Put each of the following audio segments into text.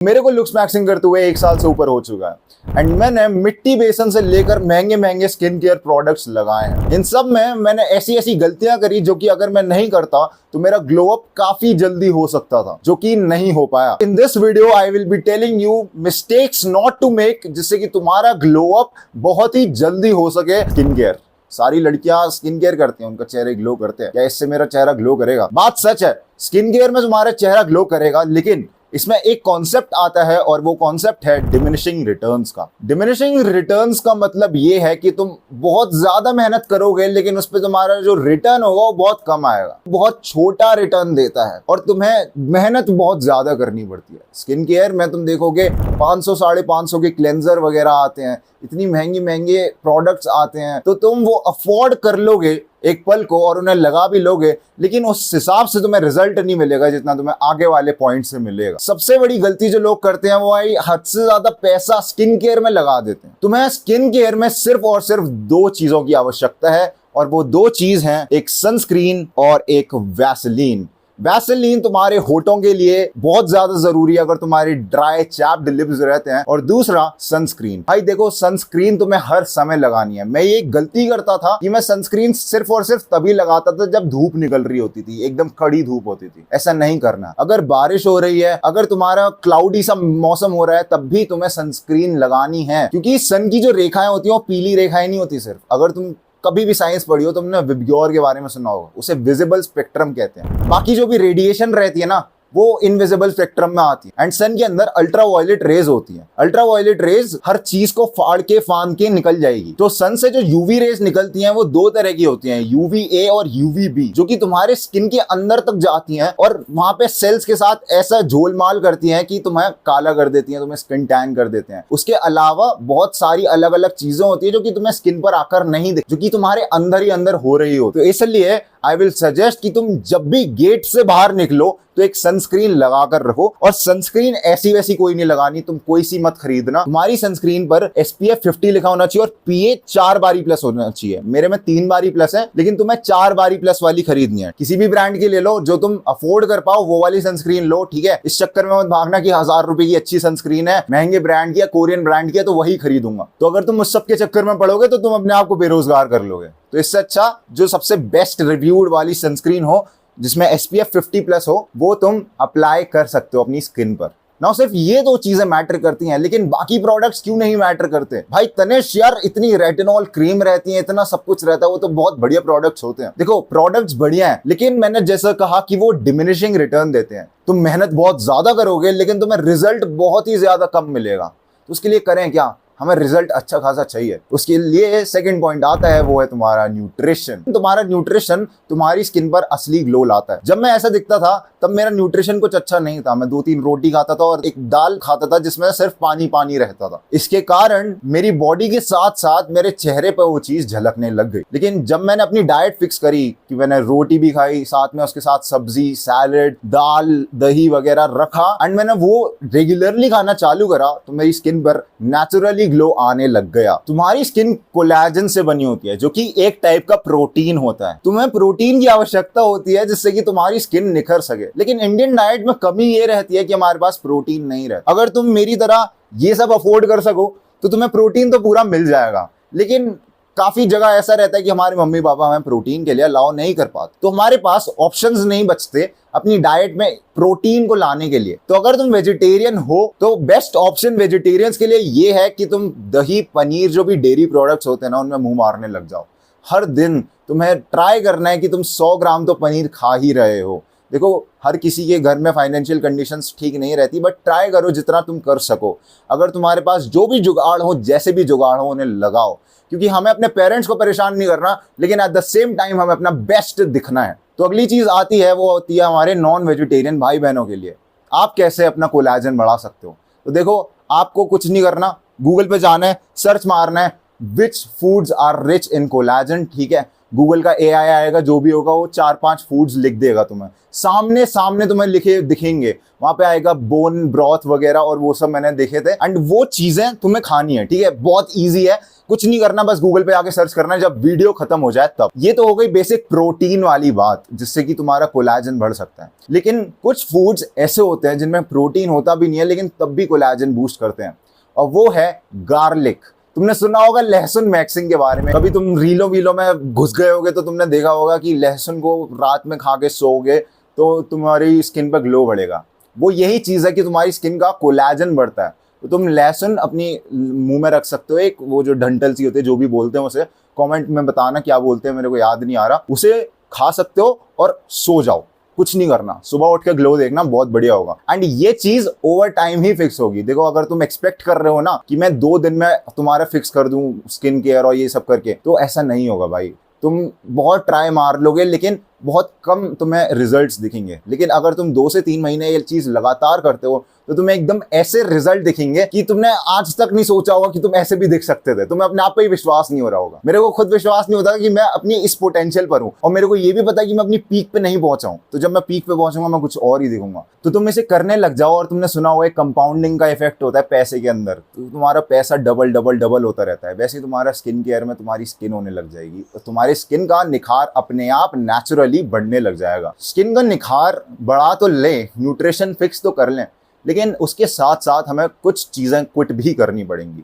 मेरे को looks maxing करते हुए 1 साल से ऊपर हो चुका है एंड मैंने मिट्टी बेसन से लेकर महंगे महंगे स्किन केयर प्रोडक्ट्स लगाए हैं। इन सब में मैंने ऐसी ऐसी गलतियां करी जो कि अगर मैं नहीं करता तो मेरा ग्लो अप काफी जल्दी हो सकता था, जो कि नहीं हो पाया। In this video I will be telling you mistakes not to make, जिससे कि तुम्हारा ग्लो अप बहुत ही जल्दी हो सके। स्किन केयर, सारी लड़कियां स्किन केयर करती हैं, उनका चेहरे ग्लो करते हैं। क्या इससे मेरा चेहरा ग्लो करेगा? बात सच है, स्किन केयर में तुम्हारा चेहरा ग्लो करेगा, लेकिन इसमें एक कॉन्सेप्ट आता है और वो कॉन्सेप्ट है डिमिनिशिंग रिटर्न्स का। डिमिनिशिंग रिटर्न्स का मतलब ये है कि तुम बहुत ज्यादा मेहनत करोगे लेकिन उस पर तुम्हारा जो रिटर्न होगा वो बहुत कम आएगा, बहुत छोटा रिटर्न देता है और तुम्हें मेहनत बहुत ज्यादा करनी पड़ती है। स्किन केयर में तुम देखोगे 500 550 के क्लेंजर वगैरह आते हैं, इतनी महंगे महंगे प्रोडक्ट्स आते हैं, तो तुम वो अफोर्ड कर लोगे एक पल को और उन्हें लगा भी लोगे, लेकिन उस हिसाब से तुम्हें रिजल्ट नहीं मिलेगा जितना तुम्हें आगे वाले पॉइंट से मिलेगा। सबसे बड़ी गलती जो लोग करते हैं वो आई हद से ज्यादा पैसा स्किन केयर में लगा देते हैं। तुम्हें स्किन केयर में सिर्फ और सिर्फ 2 चीजों की आवश्यकता है और वो 2 चीज हैं, एक सनस्क्रीन और एक वैसलीन। वैसलीन तुम्हारे होठों के लिए बहुत ज्यादा जरूरी है अगर तुम्हारी ड्राई चैप्ड लिप्स रहते हैं, और दूसरा सनस्क्रीन। भाई देखो, सनस्क्रीन तुम्हें हर समय लगानी है। मैं ये गलती करता था कि मैं सनस्क्रीन सिर्फ और सिर्फ तभी लगाता था जब धूप निकल रही होती थी, एकदम कड़ी धूप होती थी। ऐसा नहीं करना। अगर बारिश हो रही है, अगर तुम्हारा क्लाउडी सा मौसम हो रहा है, तब भी तुम्हें सनस्क्रीन लगानी है, क्योंकि सन की जो रेखाएं होती है वो पीली रेखाएं नहीं होती सिर्फ। अगर तुम कभी भी साइंस पढ़ी हो, तुमने विबग्योर के बारे में सुना होगा, उसे विजिबल स्पेक्ट्रम कहते हैं। बाकी जो भी रेडिएशन रहती है ना, वो इनविजिबल स्पेक्ट्रम में आती है। एंड सन के अंदर अल्ट्रावायलेट रेज होती है। अल्ट्रावायलेट रेज हर चीज को फाड़ के फांद के निकल जाएगी। तो सन से जो यूवी रेज निकलती हैं वो 2 तरह की होती हैं, यूवीए और यूवीबी, जो कि तुम्हारे स्किन के अंदर तक जाती हैं और वहां पे सेल्स के साथ ऐसा झोलमाल करती हैं कि तुम्हें काला कर देती हैं, तुम्हें स्किन टैन कर देते हैं। उसके अलावा बहुत सारी अलग अलग चीजें होती है जो कि तुम्हें स्किन पर आकर नहीं दिख, जो कि तुम्हारे अंदर ही अंदर हो रही हो। तो इसलिए आई विल सजेस्ट कि तुम जब भी गेट से बाहर निकलो तो एक सनस्क्रीन लगा कर रखो। और सनस्क्रीन ऐसी वैसी कोई नहीं लगानी, तुम कोई सी मत खरीदना। तुम्हारी सनस्क्रीन पर SPF 50 लिखा होना चाहिए और PA 4 बारी प्लस होना चाहिए। मेरे में 3 बारी प्लस है, लेकिन तुम्हें 4 बारी प्लस वाली खरीदनी है। किसी भी ब्रांड की ले लो, जो तुम अफोर्ड कर पाओ वो वाली सनस्क्रीन लो, ठीक है। इस चक्कर में मत भागना कि 1000 रुपए की अच्छी सनस्क्रीन है, महंगे ब्रांड की है, कोरियन ब्रांड की है, तो वही खरीदूंगा। तो अगर तुम उस सब के चक्कर में पड़ोगे तो तुम अपने आप को बेरोजगार कर लोगे। तो इससे अच्छा जो सबसे बेस्ट रिव्यूड वाली सनस्क्रीन हो, जिसमें SPF 50 प्लस हो, वो तुम अप्लाई कर सकते हो अपनी स्किन पर। ना सिर्फ ये 2 चीजें मैटर करती हैं, लेकिन बाकी प्रोडक्ट्स क्यों नहीं मैटर करते? भाई तनेश यार, इतनी रेटिनॉल क्रीम रहती है, इतना सब कुछ रहता है, वो तो बहुत बढ़िया प्रोडक्ट्स होते हैं। देखो प्रोडक्ट्स बढ़िया हैं, लेकिन मैंने जैसा कहा कि वो डिमिनिशिंग रिटर्न देते हैं। तुम मेहनत बहुत ज्यादा करोगे लेकिन तुम्हें रिजल्ट बहुत ही ज्यादा कम मिलेगा। तो उसके लिए करें क्या? हमें रिजल्ट अच्छा खासा चाहिए। उसके लिए सेकंड पॉइंट आता है, वो है तुम्हारा न्यूट्रिशन। तुम्हारा न्यूट्रिशन तुम्हारी स्किन पर असली ग्लो लाता है। जब मैं ऐसा दिखता था तब मेरा न्यूट्रिशन कुछ अच्छा नहीं था। मैं 2-3 रोटी खाता था और एक दाल खाता था जिसमें सिर्फ पानी पानी रहता था। इसके कारण मेरी बॉडी के साथ साथ मेरे चेहरे पर वो चीज झलकने लग गई। लेकिन जब मैंने अपनी डाइट फिक्स करी कि मैंने रोटी भी खाई, साथ में उसके साथ सब्जी, सैलेड, दाल, दही वगैरह रखा, एंड मैंने वो रेगुलरली खाना चालू करा, तो मेरी स्किन पर नेचुरली ग्लो आने लग गया। तुम्हारी स्किन कोलेजन से बनी होती है, जो कि एक टाइप का प्रोटीन होता है। तुम्हें प्रोटीन की आवश्यकता होती है जिससे कि तुम्हारी स्किन निखर सके। लेकिन इंडियन डाइट में कमी ये रहती है कि हमारे पास प्रोटीन नहीं रहता। अगर तुम मेरी तरह ये सब अफोर्ड कर सको तो तुम्हें प्रोटीन तो पूरा मिल जाएगा, लेकिन काफी जगह ऐसा रहता है कि हमारे मम्मी पापा हमें प्रोटीन के लिए अलाउ नहीं कर पाते, तो हमारे पास ऑप्शंस नहीं बचते अपनी डाइट में प्रोटीन को लाने के लिए। तो अगर तुम वेजिटेरियन हो तो बेस्ट ऑप्शन वेजिटेरियंस के लिए ये है कि तुम दही, पनीर, जो भी डेयरी प्रोडक्ट्स होते हैं ना, उनमें मुंह मारने लग जाओ। हर दिन तुम्हें ट्राई करना है कि तुम 100 ग्राम तो पनीर खा ही रहे हो। देखो हर किसी के घर में फाइनेंशियल कंडीशंस ठीक नहीं रहती, बट ट्राई करो जितना तुम कर सको। अगर तुम्हारे पास जो भी जुगाड़ हो, जैसे भी जुगाड़ हो, उन्हें लगाओ, क्योंकि हमें अपने पेरेंट्स को परेशान नहीं करना, लेकिन एट द सेम टाइम हमें अपना बेस्ट दिखना है। तो अगली चीज आती है, वो होती है हमारे नॉन वेजिटेरियन भाई बहनों के लिए। आप कैसे अपना कोलेजन बढ़ा सकते हो? तो देखो, आपको कुछ नहीं करना, गूगल पे जाना है, सर्च मारना है which foods are rich in collagen, ठीक है। गूगल का एआई आएगा, जो भी होगा वो 4-5 फूड्स लिख देगा तुम्हें सामने सामने, तुम्हें लिखे दिखेंगे वहां पे आएगा बोन ब्रॉथ वगैरह, और वो सब मैंने देखे थे। एंड वो चीजें तुम्हें खानी है, ठीक है, बहुत ईजी है, कुछ नहीं करना, बस गूगल पे आके सर्च करना है जब वीडियो खत्म हो जाए तब। ये तो हो गई बेसिक प्रोटीन वाली बात, जिससे कि तुम्हारा कोलेजन बढ़ सकता है। लेकिन कुछ फूड्स ऐसे होते हैं जिनमें प्रोटीन होता भी नहीं है लेकिन तब भी कोलेजन बूस्ट करते हैं, और वो है गार्लिक। तुमने सुना होगा लहसुन मैक्सिंग के बारे में, कभी तुम रीलो वीलो में घुस गए होगे तो तुमने देखा होगा कि लहसुन को रात में खा के सोओगे तो तुम्हारी स्किन पर ग्लो बढ़ेगा। वो यही चीज है कि तुम्हारी स्किन का कोलेजन बढ़ता है। तो तुम लहसुन अपनी मुंह में रख सकते हो, एक वो जो डंठल सी होती है, जो भी बोलते हैं उसे कमेंट में बताना क्या बोलते हैं, मेरे को याद नहीं आ रहा, उसे खा सकते हो और सो जाओ, कुछ नहीं करना, सुबह उठ के ग्लो देखना, बहुत बढ़िया होगा। एंड ये चीज ओवर टाइम ही फिक्स होगी। देखो अगर तुम एक्सपेक्ट कर रहे हो ना कि मैं 2 दिन में तुम्हारा फिक्स कर दूं स्किन केयर और ये सब करके, तो ऐसा नहीं होगा भाई। तुम बहुत ट्राई मार लोगे लेकिन बहुत कम तुम्हें रिजल्ट्स दिखेंगे। लेकिन अगर तुम 2 से 3 महीने ये चीज लगातार करते हो तो तुम्हें एकदम ऐसे रिजल्ट दिखेंगे कि तुमने आज तक नहीं सोचा होगा कि तुम ऐसे भी दिख सकते थे। तुम्हें अपने आप पे ही विश्वास नहीं हो रहा होगा। मेरे को खुद विश्वास नहीं होता कि मैं अपनी इस पोटेंशियल पर हूं, और मेरे को ये भी पता है कि मैं अपनी पीक पे नहीं पहुंचा हूं। तो जब मैं पीक पे पहुंचूंगा मैं कुछ और ही दिखूंगा। तो तुम इसे करने लग जाओ। और तुमने सुना होगा कंपाउंडिंग का इफेक्ट होता है पैसे के अंदर, तो तुम्हारा पैसा डबल डबल डबल होता रहता है। वैसे ही तुम्हारा स्किन केयर में तुम्हारी स्किन होने लग जाएगी, तो तुम्हारी स्किन का निखार अपने आप नेचुरली बढ़ने लग जाएगा। स्किन का निखार बढ़ा तो ले, न्यूट्रिशन फिक्स तो कर लें, लेकिन उसके साथ साथ हमें कुछ चीजें क्विट भी करनी पड़ेंगी।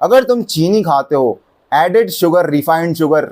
अगर तुम चीनी खाते हो, एडेड शुगर, रिफाइंड शुगर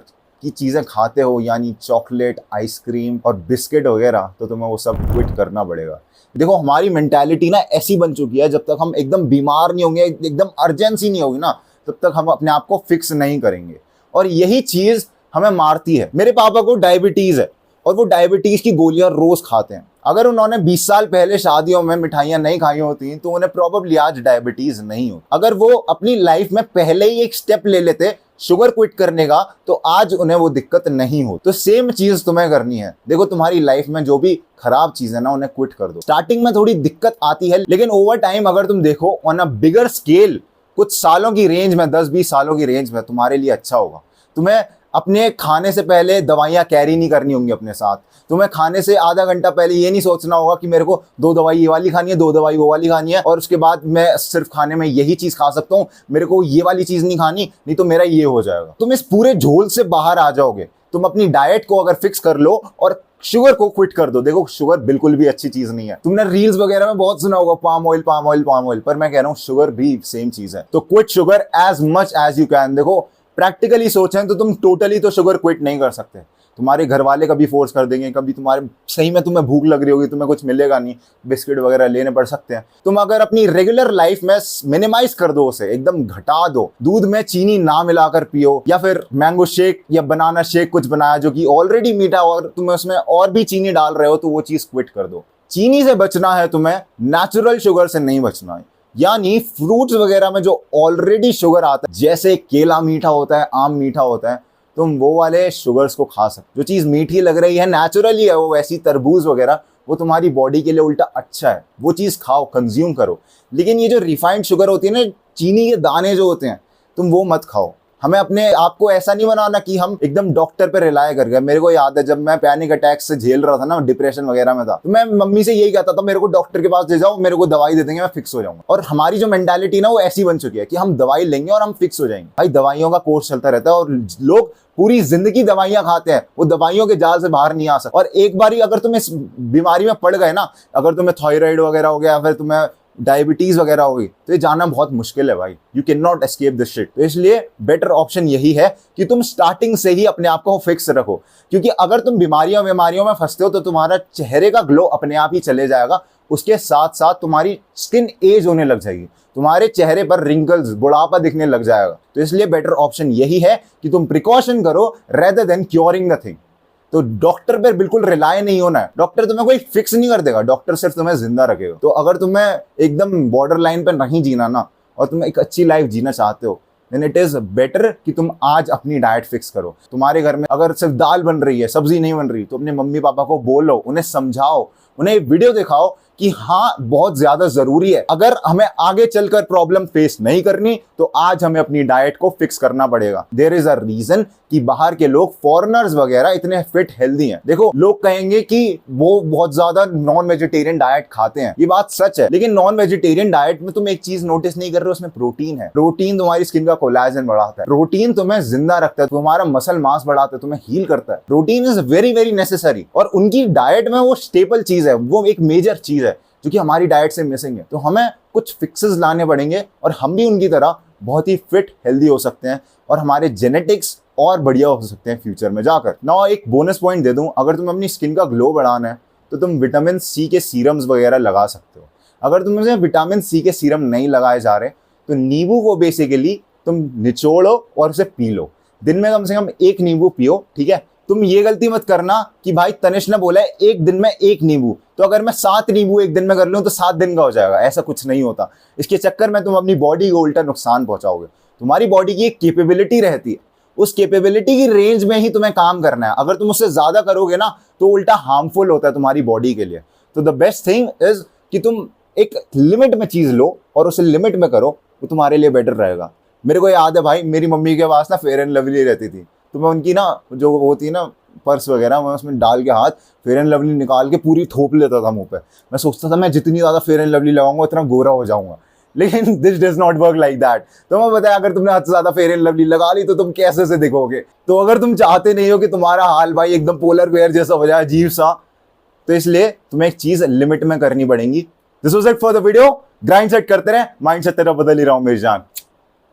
की चीजें खाते हो, यानी चॉकलेट, आइसक्रीम और बिस्किट वगैरह, तो तुम्हें वो सब क्विट करना पड़ेगा। देखो हमारी मेंटालिटी ना ऐसी बन चुकी है, जब तक हम एकदम बीमार नहीं होंगे, एकदम अर्जेंसी नहीं होगी ना, तब तक हम अपने आप को फिक्स नहीं करेंगे। और यही चीज हमें मारती है। मेरे पापा को डायबिटीज है और वो डायबिटीज की गोलियां रोज खाते हैं। अगर उन्होंने 20 साल पहले शादियों में मिठाइयां नहीं खाई होती तो उन्हें प्रोबेबली आज डायबिटीज नहीं होती। अगर वो अपनी लाइफ में पहले ही एक स्टेप ले लेते शुगर क्विट करने का, तो आज उन्हें वो दिक्कत नहीं हो। तो सेम चीज तुम्हें करनी है। देखो तुम्हारी लाइफ में जो भी खराब चीज है ना, उन्हें क्विट कर दो। स्टार्टिंग में थोड़ी दिक्कत आती है, लेकिन ओवर टाइम अगर तुम देखो ऑन अ बिगर स्केल, कुछ सालों की रेंज में, 10-20 सालों की रेंज में तुम्हारे लिए अच्छा होगा। तुम्हें अपने खाने से पहले दवाइयां कैरी नहीं करनी होंगी अपने साथ। तुम्हें खाने से आधा घंटा पहले ये नहीं सोचना होगा कि मेरे को 2 दवाई ये वाली खानी है, 2 दवाई वो वाली खानी है, और उसके बाद मैं सिर्फ खाने में यही चीज खा सकता हूँ, मेरे को ये वाली चीज नहीं खानी, नहीं तो मेरा ये हो जाएगा। तुम इस पूरे झोल से बाहर आ जाओगे। तुम अपनी डाइट को अगर फिक्स कर लो और शुगर को क्विट कर दो। देखो शुगर बिल्कुल भी अच्छी चीज नहीं है। तुमने रील्स वगैरह में बहुत सुना होगा palm oil palm oil palm oil, पर मैं कह रहा हूँ शुगर भी सेम चीज है। तो quit sugar as much as you can. देखो प्रैक्टिकली सोचें तो तुम टोटली तो शुगर क्विट नहीं कर सकते। तुम्हारे घर वाले कभी फोर्स कर देंगे, कभी तुम्हारे सही में तुम्हें भूख लग रही होगी, तुम्हें कुछ मिलेगा नहीं, बिस्किट वगैरह लेने पड़ सकते हैं। तुम अगर अपनी रेगुलर लाइफ में मिनिमाइज कर दो, उसे एकदम घटा दो, दूध में चीनी ना मिलाकर पियो, या फिर मैंगो शेक या बनाना शेक कुछ बनाया जो कि ऑलरेडी मीठा और तुम उसमें और भी चीनी डाल रहे हो, तो वो चीज क्विट कर दो। चीनी से बचना है तुम्हें, नेचुरल शुगर से नहीं बचना है। यानी फ्रूट्स वगैरह में जो ऑलरेडी शुगर आता है, जैसे केला मीठा होता है, आम मीठा होता है, तुम वो वाले शुगर्स को खा सकते। जो चीज मीठी लग रही है, नेचुरली है वो, वैसी तरबूज वगैरह, वो तुम्हारी बॉडी के लिए उल्टा अच्छा है, वो चीज खाओ, कंज्यूम करो। लेकिन ये जो रिफाइंड शुगर होती है ना, चीनी के दाने जो होते हैं, तुम वो मत खाओ। हमें अपने आप को ऐसा नहीं बनाना कि हम एकदम डॉक्टर पे रिलाय कर गए। मेरे को याद है जब मैं पैनिक अटैक से झेल रहा था ना, डिप्रेशन वगैरह में था, तो मैं मम्मी से यही कहता था मेरे को डॉक्टर के पास ले जाओ, मेरे को दवाई दे देंगे, मैं फिक्स हो जाऊंगा। और हमारी जो मेंटालिटी ना वो ऐसी बन चुकी है कि हम दवाई लेंगे और हम फिक्स हो जाएंगे। भाई दवाइयों का कोर्स चलता रहता है और लोग पूरी जिंदगी दवाइयां खाते हैं, वो दवाइयों के जाल से बाहर नहीं आ सकते। और एक बारी अगर तुम इस बीमारी में पड़ गए ना, अगर तुम्हें थायराइड वगैरह हो गया, फिर तुम्हें डायबिटीज वगैरह होगी, तो ये जाना बहुत मुश्किल है भाई। You can not escape this shit. तो इसलिए बेटर ऑप्शन यही है कि तुम स्टार्टिंग से ही अपने आप को फिक्स रखो, क्योंकि अगर तुम बीमारियों में फंसते हो तो तुम्हारा चेहरे का ग्लो अपने आप ही चले जाएगा। उसके साथ साथ तुम्हारी स्किन एज होने लग जाएगी, तुम्हारे चेहरे पर रिंकल्स, बुढ़ापा दिखने लग जाएगा। तो इसलिए बेटर ऑप्शन यही है कि तुम प्रिकॉशन करो rather than curing the thing. तो डॉक्टर पर बिल्कुल रिलाय नहीं होना है। डॉक्टर तुम्हें कोई फिक्स नहीं कर देगा, डॉक्टर सिर्फ तुम्हें जिंदा रखेगा। तो अगर तुम्हें एकदम बॉर्डर लाइन पर नहीं जीना ना, और तुम एक अच्छी लाइफ जीना चाहते हो, देन इट इज बेटर कि तुम आज अपनी डाइट फिक्स करो। तुम्हारे घर में अगर सिर्फ दाल बन रही है, सब्जी नहीं बन रही, तो अपने मम्मी पापा को बोलो, उन्हें समझाओ, उन्हें वीडियो दिखाओ कि हाँ बहुत ज्यादा जरूरी है। अगर हमें आगे चलकर प्रॉब्लम फेस नहीं करनी तो आज हमें अपनी डाइट को फिक्स करना पड़ेगा। देयर इज अ रीजन कि बाहर के लोग फॉरेनर्स वगैरह इतने फिट हेल्दी हैं। देखो लोग कहेंगे कि वो बहुत ज्यादा नॉन वेजिटेरियन डाइट खाते हैं, ये बात सच है, लेकिन नॉन वेजिटेरियन डाइट में तुम एक चीज नोटिस नहीं कर रहे हो, उसमें प्रोटीन है। प्रोटीन तुम्हारी स्किन का कोलेजन बढ़ाता है, प्रोटीन तुम्हें जिंदा रखता है, तुम्हारा मसल मास बढ़ाता है, तुम्हें हील करता है। Protein is very very necessary और उनकी डाइट में वो स्टेपल चीज है, वो एक मेजर चीज है जो कि हमारी डाइट से मिसिंग है। तो हमें कुछ फिक्सेस लाने पड़ेंगे और हम भी उनकी तरह बहुत ही फिट हेल्दी हो सकते हैं और हमारे जेनेटिक्स और बढ़िया हो सकते हैं फ्यूचर में जाकर। ना एक बोनस पॉइंट दे दूं, अगर तुम्हें अपनी स्किन का ग्लो बढ़ाना है तो तुम विटामिन सी के सीरम्स वगैरह लगा सकते हो। अगर तुम्हें विटामिन सी के सीरम नहीं लगाए जा रहे तो नींबू को बेसिकली तुम निचोड़ो और उसे पी लो। दिन में कम से कम 1 नींबू पियो, ठीक है। तुम ये गलती मत करना कि भाई तनिष ने बोला है एक दिन में 1 नींबू, तो अगर मैं 7 नींबू एक दिन में कर लूं तो 7 दिन का हो जाएगा। ऐसा कुछ नहीं होता। इसके चक्कर में तुम अपनी बॉडी को उल्टा नुकसान पहुंचाओगे। तुम्हारी बॉडी की एक कैपेबिलिटी रहती है, उस कैपेबिलिटी की रेंज में ही तुम्हें काम करना है। अगर तुम उससे ज्यादा करोगे ना तो उल्टा हार्मफुल होता है तुम्हारी बॉडी के लिए। तो द बेस्ट थिंग इज कि तुम एक लिमिट में चीज लो और उसे लिमिट में करो, वो तुम्हारे लिए बेटर रहेगा। मेरे को याद है भाई, मेरी मम्मी के पास ना फेयर एंड लवली रहती थी, तो मैं उनकी ना जो होती है ना पर्स वगैरह, मैं उसमें डाल के हाथ फेयर एंड लवली निकाल के पूरी थोप लेता था मुंह पे। मैं सोचता था मैं जितनी ज्यादा फेयर एंड लवली लगाऊंगा उतना गोरा हो जाऊंगा, लेकिन this does not work like that. तो मैं बताया अगर तुमने हद से ज्यादा फेयर एंड लवली लगा ली तो तुम कैसे से दिखोगे। तो अगर तुम चाहते नहीं हो कि तुम्हारा हाल भाई एकदम पोलर बेयर जैसा हो जाए, अजीब सा, तो इसलिए तुम्हें एक चीज लिमिट में करनी पड़ेगी। This was it for the video. Grind set करते रहे, माइंड सेट तेरा बदल ही रहा हूं मेरी जान।